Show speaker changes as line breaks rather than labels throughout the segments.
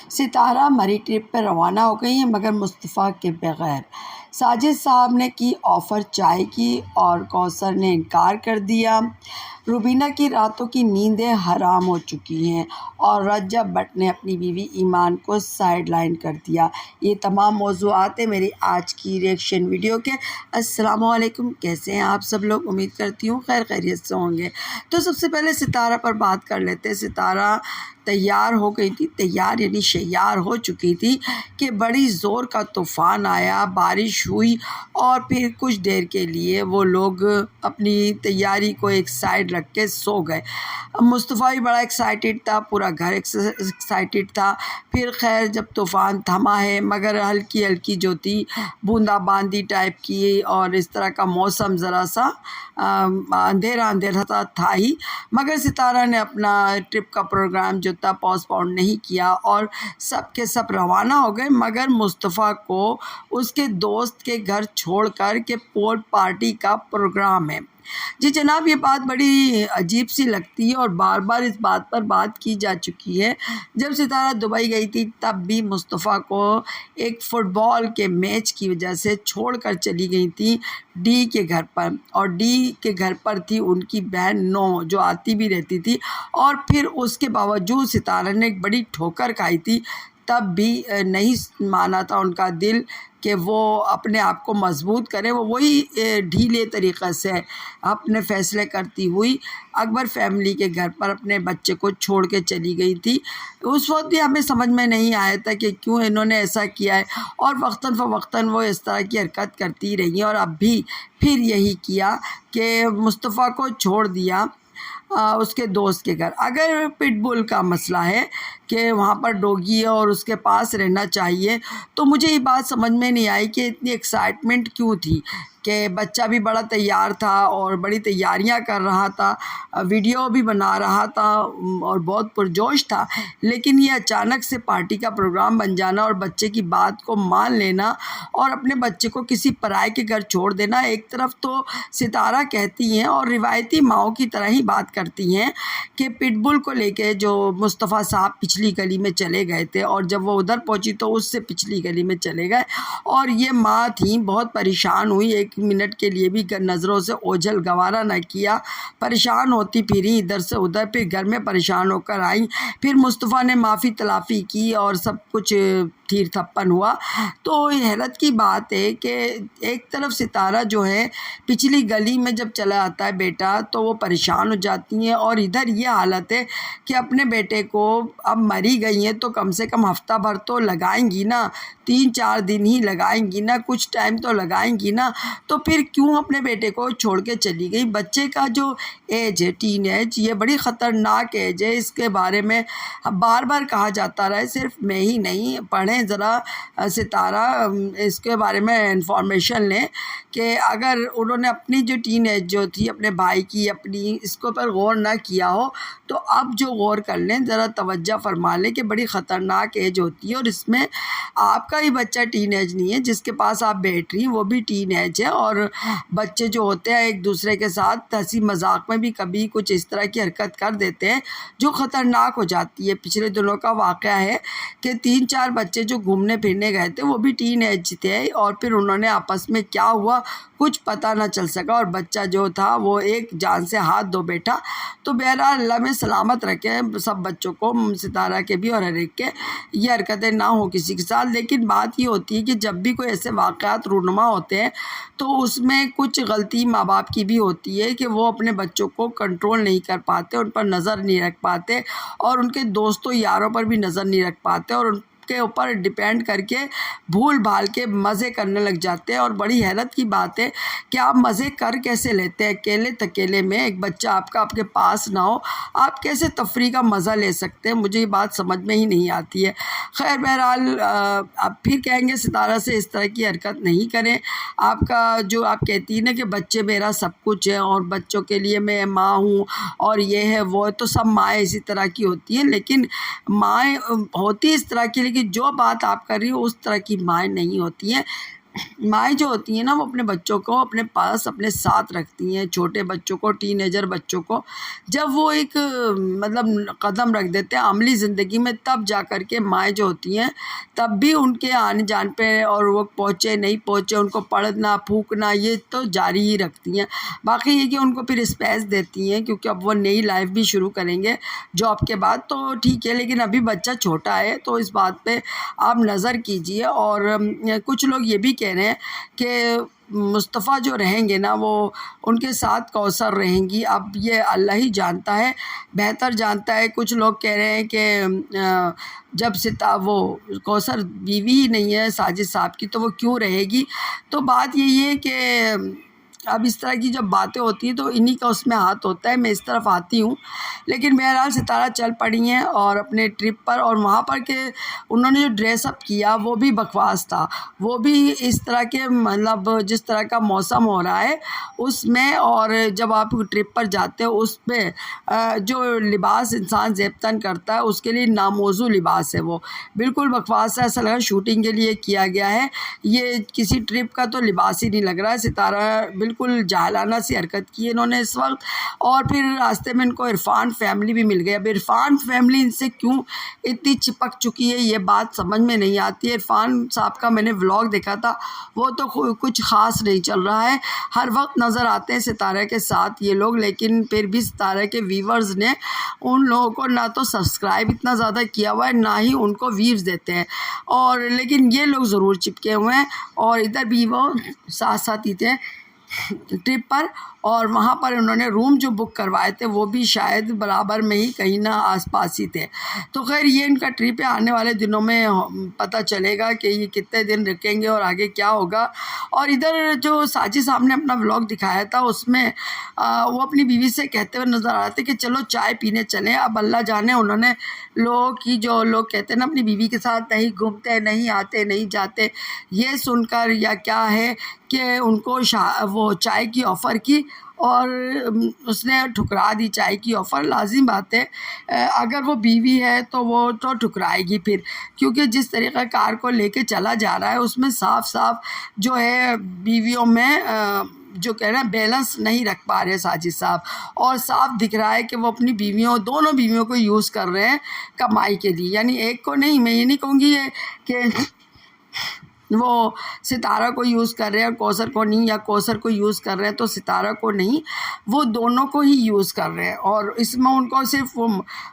ستارہ مری ٹرپ پر روانہ ہو گئی ہیں مگر مصطفیٰ کے بغیر۔ ساجد صاحب نے کی آفر چائے کی اور کوثر نے انکار کر دیا۔ روبینہ کی راتوں کی نیندیں حرام ہو چکی ہیں اور رجب بٹ نے اپنی بیوی ایمان کو سائیڈ لائن کر دیا۔ یہ تمام موضوعات ہیں میری آج کی ریئیکشن ویڈیو کے۔ السلام علیکم، کیسے ہیں آپ سب لوگ؟ امید کرتی ہوں خیر خیریت سے ہوں گے۔ تو سب سے پہلے ستارہ پر بات کر لیتے ہیں۔ ستارہ تیار ہو گئی تھی، تیار یعنی شیار ہو چکی تھی کہ بڑی زور کا طوفان آیا، بارش ہوئی اور پھر کچھ دیر کے لیے وہ لوگ اپنی تیاری کو ایک سائیڈ رکھ کے سو گئے۔ مصطفیٰ بھی بڑا ایکسائٹیڈ تھا، پورا گھر ایکسائٹیڈ تھا۔ پھر خیر جب طوفان تھما ہے مگر ہلکی ہلکی جو تھی بوندا باندی ٹائپ کی اور اس طرح کا موسم ذرا سا اندھیرا اندھیرا تھا ہی، مگر ستارہ نے اپنا ٹرپ کا پروگرام جو تھا پوسٹ پون نہیں کیا اور سب کے سب روانہ ہو گئے، مگر مصطفیٰ کو اس کے دوست کے گھر چھوڑ کر کہ پول پارٹی کا پروگرام ہے۔ جی جناب، یہ بات بڑی عجیب سی لگتی ہے اور بار بار اس بات پر بات کی جا چکی ہے۔ جب ستارہ دبئی گئی تھی تب بھی مصطفیٰ کو ایک فٹ بال کے میچ کی وجہ سے چھوڑ کر چلی گئی تھی ڈی کے گھر پر، اور ڈی کے گھر پر تھی ان کی بہن نو جو آتی بھی رہتی تھی، اور پھر اس کے باوجود ستارہ نے ایک بڑی ٹھوکر کھائی تھی، تب بھی نہیں مانا تھا ان کا دل کہ وہ اپنے آپ کو مضبوط کرے۔ وہ وہی ڈھیلے طریقے سے اپنے فیصلے کرتی ہوئی اکبر فیملی کے گھر پر اپنے بچے کو چھوڑ کے چلی گئی تھی۔ اس وقت بھی ہمیں سمجھ میں نہیں آیا تھا کہ کیوں انہوں نے ایسا کیا ہے، اور وقتاً فوقتاً وہ اس طرح کی حرکت کرتی رہی اور اب بھی پھر یہی کیا کہ مصطفیٰ کو چھوڑ دیا اس کے دوست کے گھر۔ اگر پٹ بل کا مسئلہ ہے کہ وہاں پر ڈوگی ہے اور اس کے پاس رہنا چاہیے، تو مجھے یہ بات سمجھ میں نہیں آئی کہ اتنی ایکسائٹمنٹ کیوں تھی کہ بچہ بھی بڑا تیار تھا اور بڑی تیاریاں کر رہا تھا، ویڈیو بھی بنا رہا تھا اور بہت پرجوش تھا، لیکن یہ اچانک سے پارٹی کا پروگرام بن جانا اور بچے کی بات کو مان لینا اور اپنے بچے کو کسی پرائے کے گھر چھوڑ دینا۔ ایک طرف تو ستارہ کہتی ہیں اور روایتی ماؤں کی طرح ہی بات کرتی ہیں کہ پٹ بل کو لے کے جو مصطفیٰ صاحب پچھلی گلی میں چلے گئے تھے اور جب وہ ادھر پہنچی تو اس سے پچھلی گلی میں چلے گئے، اور یہ ماں تھیں بہت پریشان ہوئی، ایک منٹ کے لیے بھی نظروں سے اوجھل گوارا نہ کیا، پریشان ہوتی پھری ادھر سے ادھر، پھر گھر میں پریشان ہو کر آئیں، پھر مصطفیٰ نے معافی تلافی کی اور سب کچھ تھیر تھپن ہوا۔ تو حیرت کی بات ہے کہ ایک طرف ستارہ جو ہے پچھلی گلی میں جب چلا آتا ہے بیٹا تو وہ پریشان ہو جاتی ہیں، اور ادھر یہ حالت ہے کہ اپنے بیٹے کو اب مری گئی ہیں تو کم سے کم ہفتہ بھر تو لگائیں گی نا، 3-4 دن ہی لگائیں گی نا، کچھ ٹائم تو لگائیں گی نا، تو پھر کیوں اپنے بیٹے کو چھوڑ کے چلی گئی؟ بچے کا جو ایج ہے ٹین ایج، یہ بڑی خطرناک ایج ہے، اس کے بارے میں بار بار کہا جاتا رہا ہے، صرف میں ہی نہیں، پڑھیں ذرا ستارہ، اس کے بارے میں انفارمیشن لیں کہ اگر انہوں نے اپنی جو ٹین ایج جو تھی اپنے بھائی کی اپنی اس کو پر غور نہ کیا ہو تو اب جو غور کر لیں، ذرا توجہ فرما لیں کہ بڑی خطرناک ایج ہوتی ہے، اور اس میں آپ کا ہی بچہ ٹین ایج نہیں ہے، جس کے پاس آپ بیٹھ رہی ہیں وہ بھی ٹین ایج ہے، اور بچے جو ہوتے ہیں ایک دوسرے کے ساتھ ہنسی مذاق میں بھی کبھی کچھ اس طرح کی حرکت کر دیتے ہیں جو خطرناک ہو جاتی ہے۔ پچھلے دنوں کا واقعہ ہے کہ 3-4 بچے جو گھومنے پھرنے گئے تھے وہ بھی ٹین ایج تھے، اور پھر انہوں نے آپس میں کیا ہوا کچھ پتہ نہ چل سکا، اور بچہ جو تھا وہ ایک جان سے ہاتھ دھو بیٹھا۔ تو بہرحال اللہ میں سلامت رکھے سب بچوں کو، ستارہ کے بھی اور ہر ایک کے، یہ حرکتیں نہ ہوں کسی کے ساتھ۔ لیکن بات یہ ہوتی ہے کہ جب بھی کوئی ایسے واقعات رونما ہوتے ہیں تو اس میں کچھ غلطی ماں باپ کی بھی ہوتی ہے کہ وہ اپنے بچوں کو کنٹرول نہیں کر پاتے، ان پر نظر نہیں رکھ پاتے، اور ان کے دوستوں یاروں پر بھی نظر نہیں رکھ پاتے، اور ان کے اوپر ڈیپینڈ کر کے بھول بھال کے مزے کرنے لگ جاتے ہیں۔ اور بڑی حیرت کی بات ہے کہ آپ مزے کر کیسے لیتے ہیں؟ اکیلے تکیلے میں ایک بچہ آپ کے پاس نہ ہو، آپ کیسے تفریح کا مزہ لے سکتے ہیں؟ مجھے یہ بات سمجھ میں ہی نہیں آتی ہے۔ خیر بہرحال اب پھر کہیں گے ستارہ سے اس طرح کی حرکت نہیں کریں۔ آپ کا جو آپ کہتی ہیں نا کہ بچے میرا سب کچھ ہے اور بچوں کے لیے میں ماں ہوں اور یہ ہے وہ ہے، تو سب مائیں اسی طرح کی ہوتی ہیں، لیکن مائیں ہوتی اس طرح کی، لیکن جو بات آپ کر رہی ہو اس طرح کی مائیں نہیں ہوتی ہیں۔ مائیں جو ہوتی ہیں نا وہ اپنے بچوں کو اپنے پاس اپنے ساتھ رکھتی ہیں، چھوٹے بچوں کو، ٹین ایجر بچوں کو، جب وہ ایک مطلب قدم رکھ دیتے ہیں عملی زندگی میں، تب جا کر کے مائیں جو ہوتی ہیں تب بھی ان کے آنے جان پہ اور وہ پہنچے نہیں پہنچے ان کو پڑھنا پھونکنا یہ تو جاری ہی رکھتی ہیں۔ باقی یہ کہ ان کو پھر اسپیس دیتی ہیں کیونکہ اب وہ نئی لائف بھی شروع کریں گے جاب کے بعد، تو ٹھیک ہے، لیکن ابھی بچہ چھوٹا ہے تو اس بات پہ آپ نظر کیجئے۔ اور کچھ لوگ یہ بھی کہہ رہے ہیں کہ مصطفیٰ جو رہیں گے نا وہ ان کے ساتھ کوثر رہیں گی، اب یہ اللہ ہی جانتا ہے، بہتر جانتا ہے۔ کچھ لوگ کہہ رہے ہیں کہ جب وہ کوثر بیوی ہی نہیں ہے ساجد صاحب کی تو وہ کیوں رہے گی؟ تو بات یہی ہے کہ اب اس طرح کی جب باتیں ہوتی ہیں تو انہی کا اس میں ہاتھ ہوتا ہے، میں اس طرف آتی ہوں۔ لیکن بہرحال ستارہ چل پڑی ہیں اور اپنے ٹرپ پر، اور وہاں پر کہ انہوں نے جو ڈریس اپ کیا وہ بھی بکواس تھا، وہ بھی اس طرح کے مطلب جس طرح کا موسم ہو رہا ہے اس میں، اور جب آپ ٹرپ پر جاتے ہو اس پہ جو لباس انسان زیبتن کرتا ہے اس کے لیے ناموزوں لباس ہے، وہ بالکل بکواس ہے، ایسا لگا شوٹنگ کے لیے کیا گیا ہے، یہ کسی ٹرپ کا تو لباس ہی نہیں لگ رہا ہے۔ ستارہ بالکل جاہلانہ سی حرکت کی ہے انہوں نے اس وقت، اور پھر راستے میں ان کو عرفان فیملی بھی مل گئی۔ اب عرفان فیملی ان سے کیوں اتنی چپک چکی ہے یہ بات سمجھ میں نہیں آتی ہے۔ عرفان صاحب کا میں نے ولاگ دیکھا تھا، وہ تو کچھ خاص نہیں چل رہا ہے، ہر وقت نظر آتے ہیں ستارہ کے ساتھ یہ لوگ، لیکن پھر بھی ستارہ کے ویورز نے ان لوگوں کو نہ تو سبسکرائب اتنا زیادہ کیا ہوا ہے نہ ہی ان کو ویوز دیتے ہیں، اور لیکن یہ لوگ ضرور چپکے ہوئے ہیں، اور ادھر بھی وہ ساتھ ساتھ ہی تھے ٹرپ پر، اور وہاں پر انہوں نے روم جو بک کروائے تھے وہ بھی شاید برابر میں ہی کہیں نہ آس پاس ہی تھے۔ تو خیر یہ ان کا ٹرپ ہے، آنے والے دنوں میں پتہ چلے گا کہ یہ کتنے دن رکیں گے اور آگے کیا ہوگا۔ اور ادھر جو ساجد صاحب نے اپنا ولاگ دکھایا تھا اس میں وہ اپنی بیوی سے کہتے ہوئے نظر آ رہے تھے کہ چلو چائے پینے چلیں۔ اب اللہ جانے انہوں نے لوگوں کی جو لوگ کہتے ہیں نا اپنی بیوی کے ساتھ نہیں گھومتے نہیں آتے نہیں جاتے، یہ سن کر یا کیا ہے کہ ان کو وہ چائے کی آفر کی اور اس نے ٹھکرا دی چائے کی آفر۔ لازم بات ہے اگر وہ بیوی ہے تو وہ تو ٹھکرائے گی پھر، کیونکہ جس طریقہ کار کو لے کے چلا جا رہا ہے اس میں صاف صاف جو ہے بیویوں میں جو کہہ رہے ہیں بیلنس نہیں رکھ پا رہے ساجد صاحب، اور صاف دکھ رہا ہے کہ وہ اپنی بیویوں دونوں بیویوں کو یوز کر رہے ہیں کمائی کے لیے، یعنی ایک کو نہیں، میں یہ نہیں کہوں گی یہ کہ وہ ستارہ کو یوز کر رہے ہیں اور کوثر کو نہیں، یا کوثر کو یوز کر رہے ہیں تو ستارہ کو نہیں، وہ دونوں کو ہی یوز کر رہے ہیں، اور اس میں ان کو صرف وہ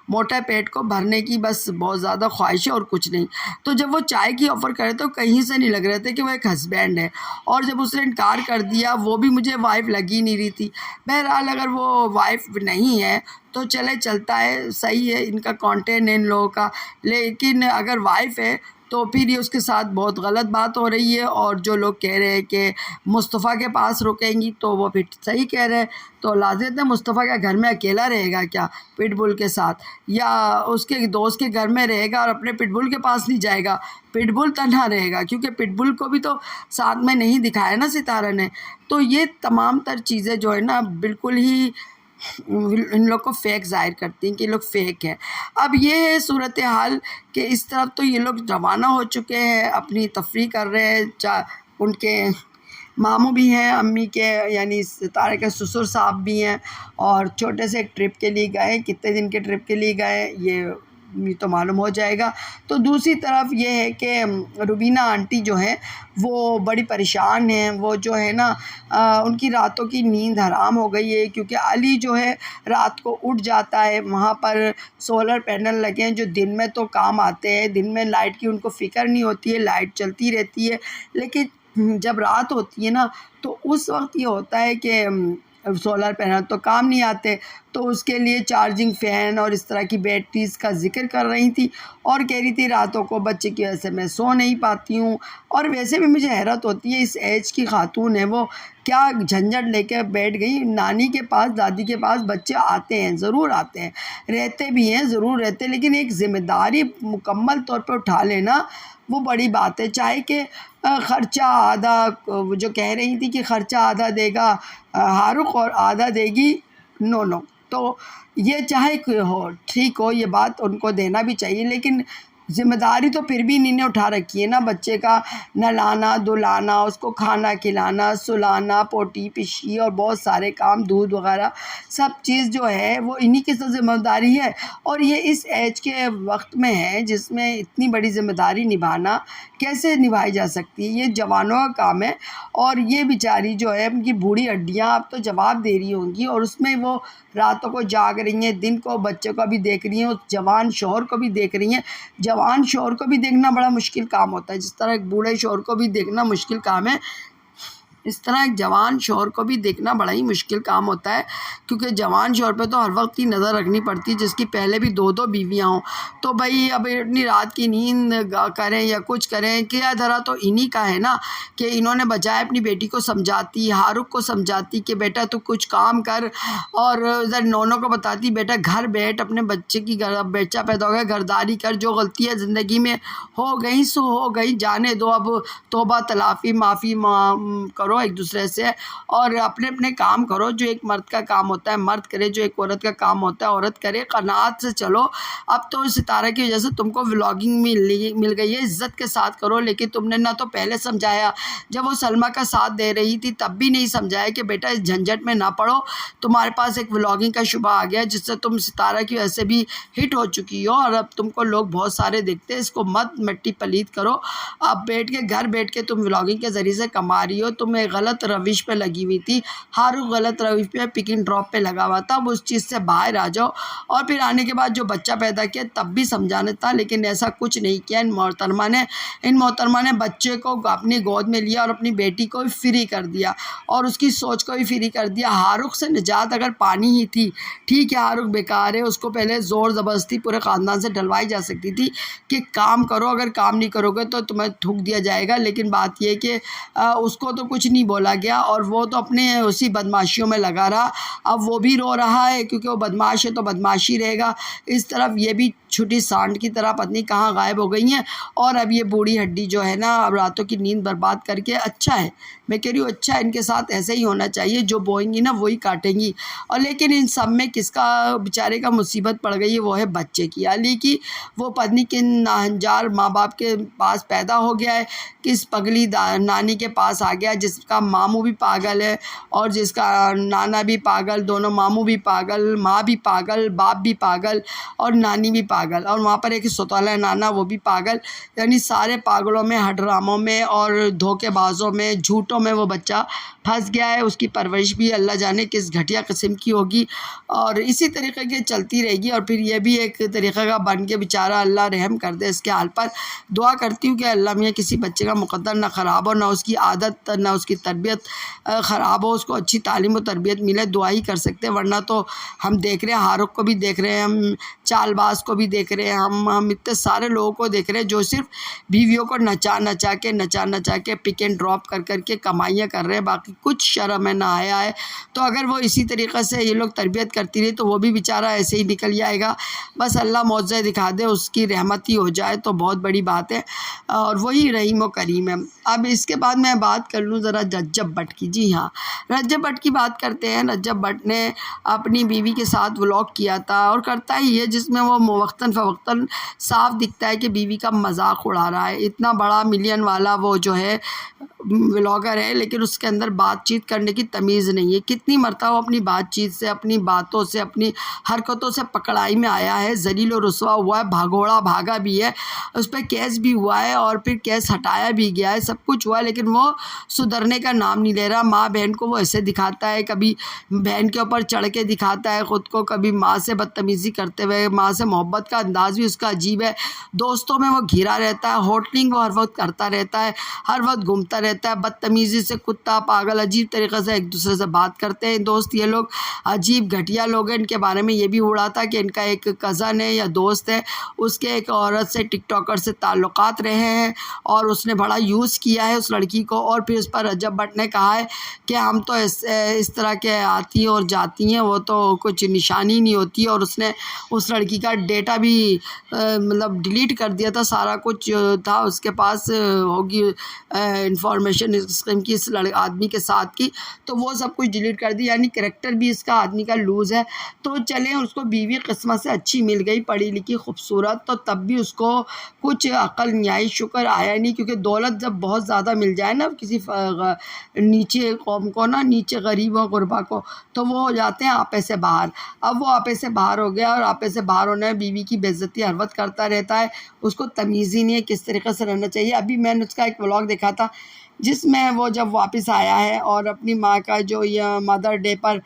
موٹا پیٹ کو بھرنے کی بس بہت زیادہ خواہش ہے اور کچھ نہیں۔ تو جب وہ چائے کی آفر کرے تو کہیں سے نہیں لگ رہے تھے کہ وہ ایک ہسبینڈ ہے، اور جب اس نے انکار کر دیا وہ بھی مجھے وائف لگی نہیں رہی تھی۔ بہرحال اگر وہ وائف نہیں ہے تو چلے چلتا ہے، صحیح ہے، ان کا کانٹینٹ ہے ان لوگوں کا، لیکن اگر وائف ہے تو پھر یہ اس کے ساتھ بہت غلط بات ہو رہی ہے۔ اور جو لوگ کہہ رہے ہیں کہ مصطفیٰ کے پاس رکیں گی تو وہ پھر صحیح کہہ رہے ہیں، تو لازم ہے مصطفیٰ کا گھر میں اکیلا رہے گا کیا پٹ بل کے ساتھ، یا اس کے دوست کے گھر میں رہے گا اور اپنے پٹ بل کے پاس نہیں جائے گا؟ پٹ بل تنہا رہے گا کیونکہ پٹ بل کو بھی تو ساتھ میں نہیں دکھایا نا ستارہ نے۔ تو یہ تمام تر چیزیں جو ہے نا بالکل ہی ان لوگ کو فیک ظاہر کرتی ہیں کہ یہ لوگ فیک ہیں۔ اب یہ ہے صورتحال کہ اس طرف تو یہ لوگ روانہ ہو چکے ہیں، اپنی تفریح کر رہے ہیں، ان کے ماموں بھی ہیں امی کے، یعنی ستارے کے سسر صاحب بھی ہیں، اور چھوٹے سے ایک ٹرپ کے لیے گئے، کتنے دن کے ٹرپ کے لیے گئے یہ تو معلوم ہو جائے گا۔ تو دوسری طرف یہ ہے کہ روبینہ آنٹی جو ہیں وہ بڑی پریشان ہیں، وہ جو ہے نا ان کی راتوں کی نیند حرام ہو گئی ہے، کیونکہ علی جو ہے رات کو اٹھ جاتا ہے، وہاں پر سولر پینل لگے ہیں جو دن میں تو کام آتے ہیں، دن میں لائٹ کی ان کو فکر نہیں ہوتی ہے، لائٹ چلتی رہتی ہے، لیکن جب رات ہوتی ہے نا تو اس وقت یہ ہوتا ہے کہ سولر پینل تو کام نہیں آتے، تو اس کے لیے چارجنگ فین اور اس طرح کی بیٹریز کا ذکر کر رہی تھی، اور کہہ رہی تھی راتوں کو بچے کی وجہ سے میں سو نہیں پاتی ہوں۔ اور ویسے بھی مجھے حیرت ہوتی ہے، اس ایج کی خاتون ہے وہ کیا جھنجھٹ لے کے بیٹھ گئی۔ نانی کے پاس دادی کے پاس بچے آتے ہیں، ضرور آتے ہیں، رہتے بھی ہیں، ضرور رہتے ہیں، لیکن ایک ذمہ داری مکمل طور پہ اٹھا لینا وہ بڑی بات ہے، چاہے کہ خرچہ آدھا، جو کہہ رہی تھی کہ خرچہ آدھا دے گا ہارق اور آدھا دے گی نو، تو یہ چاہے ہو ٹھیک ہو، یہ بات ان کو دینا بھی چاہیے، لیکن ذمہ داری تو پھر بھی انہیں نے اٹھا رکھی ہے نا، بچے کا نہلانا دھلانا، اس کو کھانا کھلانا، سلانا، پوٹی پشی اور بہت سارے کام، دودھ وغیرہ سب چیز جو ہے وہ انہی کی تو ذمہ داری ہے۔ اور یہ اس ایج کے وقت میں ہے جس میں اتنی بڑی ذمہ داری نبھانا کیسے نبھائی جا سکتی ہے؟ یہ جوانوں کا کام ہے، اور یہ بیچاری جو ہے ان کی بوڑھی ہڈیاں اب تو جواب دے رہی ہوں گی، اور اس میں وہ راتوں کو جاگ رہی ہیں، دن کو بچے کو بھی دیکھ رہی ہیں، اس جوان شوہر کو بھی دیکھ رہی ہیں۔ جوان شوہر کو بھی دیکھنا بڑا مشکل کام ہوتا ہے، جس طرح ایک بوڑھے شوہر کو بھی دیکھنا مشکل کام ہے، اس طرح ایک جوان شوہر کو بھی دیکھنا بڑا ہی مشکل کام ہوتا ہے، کیونکہ جوان شوہر پہ تو ہر وقت کی نظر رکھنی پڑتی ہے، جس کی پہلے بھی 2 بیویاں ہوں، تو بھائی اب اتنی رات کی نیند کریں یا کچھ کریں، کیا ذرا تو انہی کا ہے نا کہ انہوں نے بجائے اپنی بیٹی کو سمجھاتی، ہارک کو سمجھاتی کہ بیٹا تو کچھ کام کر، اور ادھر نونوں کو بتاتی بیٹا گھر بیٹھ، اپنے بچے کی بچہ پیدا ہو گیا گھرداری کر، جو غلطی ہے زندگی میں ہو گئی سو ہو گئی، جانے دو، اب توبہ تلافی معافی کرو ایک دوسرے سے، اور اپنے اپنے کام کرو، جو ایک مرد کا کام ہوتا ہے مرد کرے، جو ایک عورت کا کام ہوتا ہے عورت کرے، قناعت سے چلو۔ اب تو ستارہ کی وجہ سے تم کو ولاگنگ مل گئی ہے، عزت کے ساتھ کرو، لیکن تم نے نہ تو پہلے سمجھایا، جب وہ سلمیٰ کا ساتھ دے رہی تھی تب بھی نہیں سمجھایا کہ بیٹا اس جھنجھٹ میں نہ پڑو، تمہارے پاس ایک ولاگنگ کا شبہ آ گیا جس سے تم ستارہ کی وجہ سے بھی ہٹ ہو چکی ہو، اور اب تم کو لوگ بہت سارے دیکھتے ہیں، اس کو مت مٹی پلیت کرو۔ اب گھر بیٹھ کے تم ولاگنگ کے ذریعے سے کما رہی ہو، تم ایک غلط روش پہ لگی ہوئی تھی، ہارو غلط روش پہ پک اینڈ ڈراپ پہ لگا ہوا تھا، اب اس چیز سے باہر آ جاؤ، اور پھر آنے کے بعد جو بچہ پیدا کیا تب بھی سمجھانا تھا، لیکن ایسا کچھ نہیں کیا ان محترمہ نے بچے کو اپنی گود میں لیا اور اپنی بیٹی کو بھی فری کر دیا، اور اس کی سوچ کو بھی فری کر دیا۔ ہارک سے نجات اگر پانی ہی تھی، ٹھیک ہے ہارک بیکار ہے، اس کو پہلے زور زبردستی پورے خاندان سے ڈلوائی جا سکتی تھی کہ کام کرو، اگر کام نہیں کرو گے تو تمہیں تھوک دیا جائے گا، لیکن بات یہ کہ اس کو تو کچھ نہیں بولا گیا، اور وہ تو اپنے اسی بدماشیوں میں لگا رہا، اب وہ بھی رو رہا ہے کیونکہ وہ بدماش ہے تو بدماشی رہے گا، اس طرف یہ بھی چھٹی سانڈ کی طرح پتہ نہیں کہاں غائب ہو گئی ہیں، اور اب یہ بوڑھی ہڈی جو ہے نا اب راتوں کی نیند برباد کر کے، اچھا ہے میں کہہ رہی ہوں اچھا ان کے ساتھ ایسے ہی ہونا چاہیے، جو بوئیں گی نا وہی کاٹیں گی، اور لیکن ان سب میں کس کا بیچارے کا مصیبت پڑ گئی ہے، وہ ہے بچے کی، علی کی، وہ پتنی کن ناہنجار ماں باپ کے پاس پیدا ہو گیا ہے، کس پگلی نانی کے پاس آ گیا جس کا ماموں بھی پاگل ہے اور جس کا نانا بھی پاگل، دونوں ماموں بھی پاگل، ماں بھی پاگل، باپ بھی پاگل اور نانی بھی پاگل، اور وہاں پر ایک سوتالا نانا وہ بھی پاگل، یعنی سارے پاگلوں میں ہڈراموں میں اور دھوکے بازوں میں جھوٹوں میں وہ بچہ پھنس گیا ہے، اس کی پرورش بھی اللہ جانے کس گھٹیا قسم کی ہوگی، اور اسی طریقے کی چلتی رہے گی، اور پھر یہ بھی ایک طریقے کا بن کے بیچارہ اللہ رحم کر دے اس کے حال پر۔ دعا کرتی ہوں کہ اللہ میاں کسی بچے کا مقدر نہ خراب ہو، نہ اس کی عادت نہ اس کی تربیت خراب ہو، اس کو اچھی تعلیم و تربیت ملے، دعا ہی کر سکتے ہیں، ورنہ تو ہم دیکھ رہے ہیں ہارک کو بھی دیکھ رہے ہیں، ہم چال باز کو بھی دیکھ رہے ہیں، ہم اتنے سارے لوگوں کو دیکھ رہے ہیں جو صرف بیویوں کو نچا کے پک اینڈ ڈراپ کر کے کمائیاں کر رہے ہیں، باقی کچھ شرم ہے نہ آیا ہے، تو اگر وہ اسی طریقے سے یہ لوگ تربیت کرتی رہی تو وہ بھی بیچارہ ایسے ہی نکل جائے گا، بس اللہ معجزہ دکھا دے، اس کی رحمت ہی ہو جائے تو بہت بڑی بات ہے، اور وہی رحیم و کریم ہے۔ اب اس کے بعد میں بات کر لوں ذرا رجب بٹ کی، جی ہاں رجب بٹ کی بات کرتے ہیں۔ رجب بٹ نے اپنی بیوی کے ساتھ ولاگ کیا تھا اور کرتا ہی ہے، جس میں وہ وقتاً فوقتاً صاف دکھتا ہے کہ بیوی کا مذاق اڑا رہا ہے، اتنا بڑا ملین والا وہ جو ہے ولاگر ہے، لیکن اس کے اندر بات چیت کرنے کی تمیز نہیں ہے، کتنی مرتبہ وہ اپنی بات چیت سے، اپنی باتوں سے، اپنی حرکتوں سے پکڑائی میں آیا ہے، ذلیل و رسوا ہوا ہے، بھاگوڑا بھاگا بھی ہے، اس پہ کیس بھی ہوا ہے اور پھر کیس ہٹایا بھی گیا ہے، سب کچھ ہوا ہے، لیکن وہ سدھرنے کا نام نہیں لے رہا۔ ماں بہن کو وہ ایسے دکھاتا ہے، کبھی بہن کے اوپر چڑھ کے دکھاتا ہے خود کو، کبھی ماں سے بدتمیزی کرتے ہوئے، ماں سے محبت کا انداز بھی اس کا عجیب ہے، دوستوں میں وہ گھرا رہتا ہے، ہوٹلنگ وہ ہر وقت کرتا رہتا ہے، ہر وقت گھومتا رہتا ہے، بدتمیزی سے کتا پاگل عجیب طریقے سے ایک دوسرے سے بات کرتے ہیں دوست، یہ لوگ عجیب گھٹیا لوگ ہیں۔ ان کے بارے میں یہ بھی اڑا تھا کہ ان کا ایک کزن ہے یا دوست ہے، اس کے ایک عورت سے ٹک ٹاکر سے تعلقات رہے ہیں اور اس نے بڑا یوز کیا ہے اس لڑکی کو، اور پھر اس پر رجب بٹ نے کہا ہے کہ ہم تو اس طرح کے آتی ہیں اور جاتی ہیں، وہ تو کچھ نشانی نہیں ہوتی، اور اس نے اس لڑکی کا ڈیٹا بھی مطلب ڈیلیٹ کر دیا تھا، سارا کچھ جو تھا اس کے پاس ہوگی انفارمیشن اس قسم کی اس آدمی کے ساتھ کی، تو وہ سب کچھ ڈیلیٹ کر دی، یعنی کریکٹر بھی اس کا آدمی کا لوز ہے۔ تو چلیں اس کو بیوی قسمت سے اچھی مل گئی، پڑھی لکھی خوبصورت، تو تب بھی اس کو کچھ عقل نہیں آئی، شکر آیا نہیں، کیونکہ دولت جب بہت زیادہ مل جائے نا کسی نیچے قوم کو، نا نیچے غریب و غربا کو، تو وہ ہو جاتے ہیں آپے سے باہر۔ اب وہ آپے سے باہر ہو گیا، اور آپے سے باہر ہونے میں بیوی کی بے عزتی ہر وقت کرتا رہتا ہے، اس کو تمیز ہی نہیں ہے کس طریقے سے رہنا چاہیے۔ ابھی میں نے اس کا ایک ولاگ دیکھا تھا جس میں وہ جب واپس آیا ہے اور اپنی ماں کا جو یہ مدر ڈے پر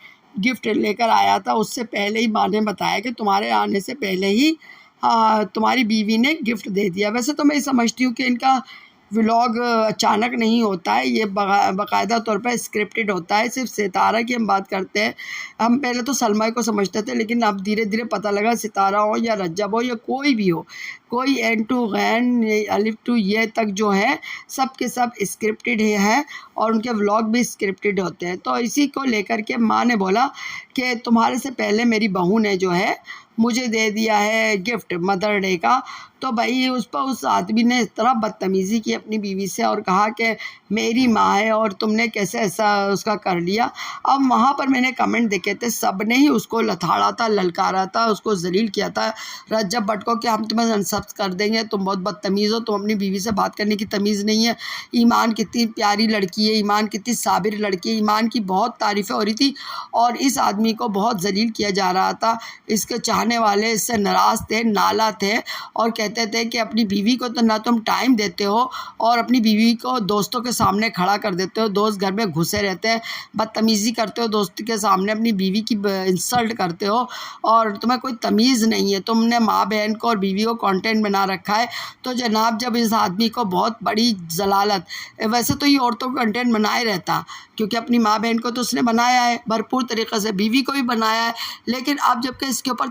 گفٹ لے کر آیا تھا، اس سے پہلے ہی ماں نے بتایا کہ تمہارے آنے سے پہلے ہی تمہاری بیوی نے گفٹ دے دیا۔ ویسے تو میں یہ سمجھتی ہوں کہ ان کا ولاگ اچانک نہیں ہوتا ہے، یہ باقاعدہ طور پر اسکرپٹڈ ہوتا ہے۔ صرف ستارہ کی ہم بات کرتے ہیں، ہم پہلے تو سلمہ کو سمجھتے تھے، لیکن اب دھیرے دھیرے پتہ لگا ستارہ ہو یا رجب ہو یا کوئی بھی ہو، کوئی این ٹو غین الف ٹو یہ تک جو ہے سب کے سب اسکرپٹڈ ہی ہے، اور ان کے ولاگ بھی اسکرپٹڈ ہوتے ہیں۔ تو اسی کو لے کر کے ماں نے بولا کہ تمہارے سے پہلے میری بہو نے جو ہے مجھے دے دیا ہے گفٹ مدر ڈے کا۔ تو بھائی اس پر اس آدمی نے اس طرح بدتمیزی کی اپنی بیوی سے، اور کہا کہ میری ماں ہے اور تم نے کیسے ایسا اس کا کر لیا۔ اب وہاں پر میں نے کمنٹ دیکھے تھے، سب نے ہی اس کو لتھاڑا تھا، للکارا تھا، اس کو ذلیل کیا تھا رجب بٹ کو کہ ہم تمہیں انسب کر دیں گے، تم بہت بدتمیز ہو، تم اپنی بیوی سے بات کرنے کی تمیز نہیں ہے۔ ایمان کتنی پیاری لڑکی ہے، ایمان کتنی صابر لڑکی ہے، ایمان کی بہت تعریفیں ہو رہی تھی، اور اس آدمی کو بہت ذلیل کیا جا رہا تھا۔ اس کے چاہنے والے اس سے ناراض تھے، نالا تھے، اور کہتے تھے کہ اپنی بیوی کو تو نہ تم ٹائم دیتے ہو، اور اپنی بیوی کو دوستوں کے سامنے کھڑا کر دیتے ہو، دوست گھر میں گھسے رہتے ہیں، بدتمیزی کرتے ہو دوست کے سامنے، اپنی بیوی کی انسلٹ کرتے ہو، اور تمہیں کوئی تمیز نہیں ہے۔ تم نے ماں بہن کو اور بیوی کو کانٹینٹ بنا رکھا ہے۔ تو جناب جب اس آدمی کو بہت بڑی ضلالت، ویسے تو یہ عورتوں کو کنٹینٹ بنائے رہتا، کیونکہ اپنی ماں بہن کو تو اس نے بنایا ہے بھرپور طریقے سے، بیوی کو بھی بنایا ہے، لیکن اب جب کہ اس کے اوپر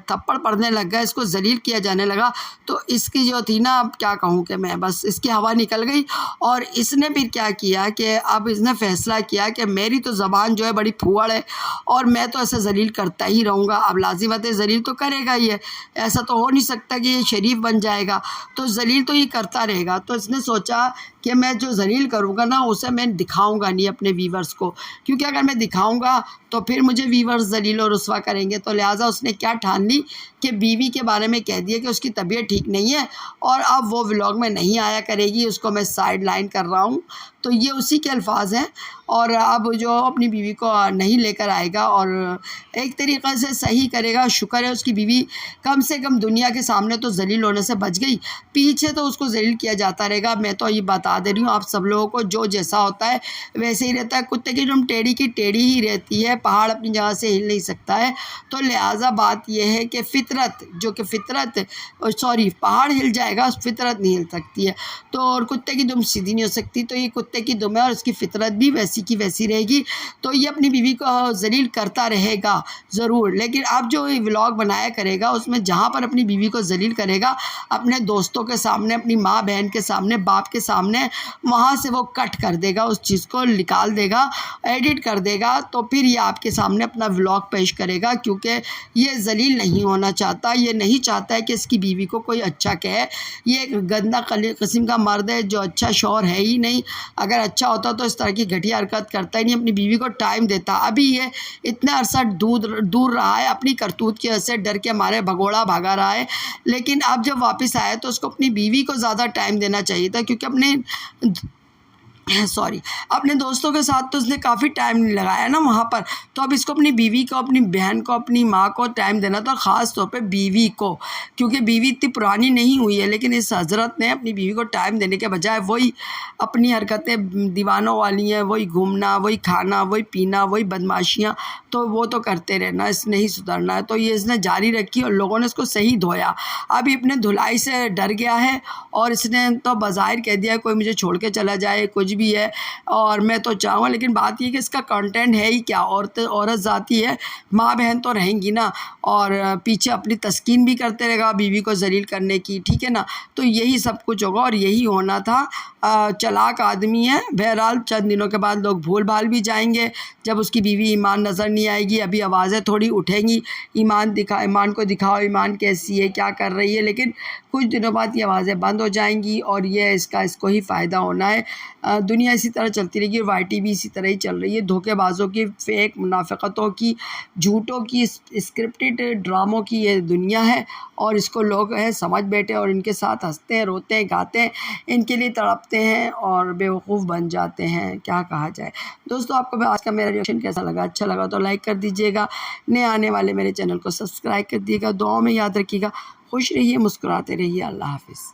تھپڑ پڑنے لگ گیا، اس کو ذلیل کیا جانے لگا، تو اس کی جو تھی نا، اب کیا کہوں کہ میں، بس اس کی ہوا نکل گئی، اور اس نے پھر کیا کیا کہ اب اس نے فیصلہ کیا کہ میری تو زبان جو ہے بڑی پھوڑ ہے، اور میں تو ایسے ذلیل کرتا ہی رہوں گا۔ اب لازمت ہے ذلیل تو کرے گا، یہ ایسا تو ہو نہیں سکتا کہ یہ شریف بن جائے گا، تو ذلیل تو یہ کرتا رہے گا۔ تو اس نے سوچا کہ میں جو ذلیل کروں گا نا، اسے میں دکھاؤں گا نہیں اپنے ویورز کو، کیونکہ اگر میں دکھاؤں گا تو پھر مجھے ویورز ذلیل و رسوا کریں گے۔ تو لہٰذا اس نے کیا ٹھان لی کہ بیوی کے بارے میں کہہ دیا کہ اس کی طبیعت ٹھیک نہیں ہے، اور اب وہ ولاگ میں نہیں آیا کرے گی، اس کو میں سائڈ لائن کر رہا ہوں۔ تو یہ اسی کے الفاظ ہیں، اور اب جو اپنی بیوی کو نہیں لے کر آئے گا، اور ایک طریقے سے صحیح کرے گا۔ شکر ہے اس کی بیوی کم سے کم دنیا کے سامنے تو ذلیل ہونے سے بچ گئی، پیچھے تو اس کو ذلیل کیا جاتا رہے گا۔ میں تو یہ بتا دے رہی ہوں آپ سب لوگوں کو، جو جیسا ہوتا ہے ویسے ہی رہتا ہے، کتے کی ڈم ٹیڑھی کی ٹیڑھی ہی رہتی ہے، پہاڑ اپنی جگہ سے ہل نہیں سکتا ہے۔ تو لہٰذا بات یہ ہے کہ فطرت، جو کہ فطرت پہاڑ ہل جائے گا، فطرت نہیں ہل سکتی ہے، تو اور کتے کی دم سیدھی نہیں ہو سکتی، تو یہ کتے کی دم ہے، اور اس کی فطرت بھی ویسی کی ویسی رہے گی۔ تو یہ اپنی بیوی کو ذلیل کرتا رہے گا ضرور، لیکن اب جو یہ ولاگ بنایا کرے گا، اس میں جہاں پر اپنی بیوی کو ذلیل کرے گا، اپنے دوستوں کے سامنے، اپنی ماں بہن کے سامنے، باپ کے سامنے، وہاں سے وہ کٹ کر دے گا، اس چیز کو نکال دے گا، ایڈٹ کر دے گا، تو پھر یہ آپ کے سامنے اپنا ولاگ پیش کرے گا، کیونکہ یہ ذلیل نہیں ہونا چاہتا، یہ نہیں چاہتا ہے کہ اس کی بیوی کو کوئی اچھا کہے۔ یہ ایک گندا قسم کا مرد ہے جو اچھا شوہر ہے ہی نہیں، اگر اچھا ہوتا تو اس طرح کی گھٹیا حرکت کرتا ہی نہیں، اپنی بیوی کو ٹائم دیتا۔ ابھی یہ اتنا عرصہ دور رہا ہے، اپنی کرتوت کی وجہ سے ڈر کے مارے بھگوڑا بھاگا رہا ہے، لیکن اب جب واپس آیا تو اس کو اپنی بیوی کو زیادہ ٹائم دینا چاہیے تھا، کیونکہ اپنے دوستوں کے ساتھ تو اس نے کافی ٹائم نہیں لگایا نا وہاں پر، تو اب اس کو اپنی بیوی کو، اپنی بہن کو، اپنی ماں کو ٹائم دینا تھا، خاص طور پہ بیوی کو، کیونکہ بیوی اتنی پرانی نہیں ہوئی ہے، لیکن اس حضرت نے اپنی بیوی کو ٹائم دینے کے بجائے وہی اپنی حرکتیں دیوانوں والی ہیں، وہی گھومنا، وہی کھانا، وہی پینا، وہی بدماشیاں، تو وہ تو کرتے رہنا، اس نے ہی سدھرنا ہے۔ تو یہ اس نے جاری رکھی، اور لوگوں نے اس کو صحیح دھویا۔ اب یہ اپنے دھلائی سے ڈر گیا ہے، اور اس نے تو بظاہر کہہ دیا کوئی مجھے چھوڑ کے چلا جائے، کچھ کچھ بھی ہے اور میں تو چاہوں، لیکن بات یہ کہ اس کا کنٹینٹ ہے ہی کیا؟ عورت ذاتی ہے، ماں بہن تو رہیں گی نا، اور پیچھے اپنی تسکین بھی کرتے رہے گا بیوی کو ذلیل کرنے کی، ٹھیک ہے نا؟ تو یہی سب کچھ ہوگا اور یہی ہونا تھا۔ چلاک آدمی ہے، بہرحال چند دنوں کے بعد لوگ بھول بھال بھی جائیں گے جب اس کی بیوی ایمان نظر نہیں آئے گی۔ ابھی آوازیں تھوڑی اٹھیں گی، ایمان کو دکھاؤ، ایمان کیسی ہے، کیا کر رہی ہے، لیکن کچھ دنوں بعد یہ آوازیں بند ہو جائیں گی اور یہ اس کو ہی فائدہ ہونا ہے۔ دنیا اسی طرح چلتی رہے گی، وائی ٹی بھی اسی طرح ہی چل رہی ہے، دھوکے بازوں کی، فیک منافقتوں کی، جھوٹوں کی، اسکرپٹڈ ڈراموں کی یہ دنیا ہے، اور اس کو لوگ سمجھ بیٹھے اور ان کے ساتھ ہنستے ہیں، روتے ہیں، گاتے ہیں، ان کے لیے تڑپتے ہیں اور بیوقوف بن جاتے ہیں، کیا کہا جائے۔ دوستو، آپ کو آج کا میرا ریئیکشن کیسا لگا؟ اچھا لگا تو لائک کر دیجیے گا، نئے آنے والے میرے چینل کو سبسکرائب کر دیجیے گا، دعاؤں میں یاد رکھیے گا۔ خوش رہیے، مسکراتے رہیے، اللہ حافظ۔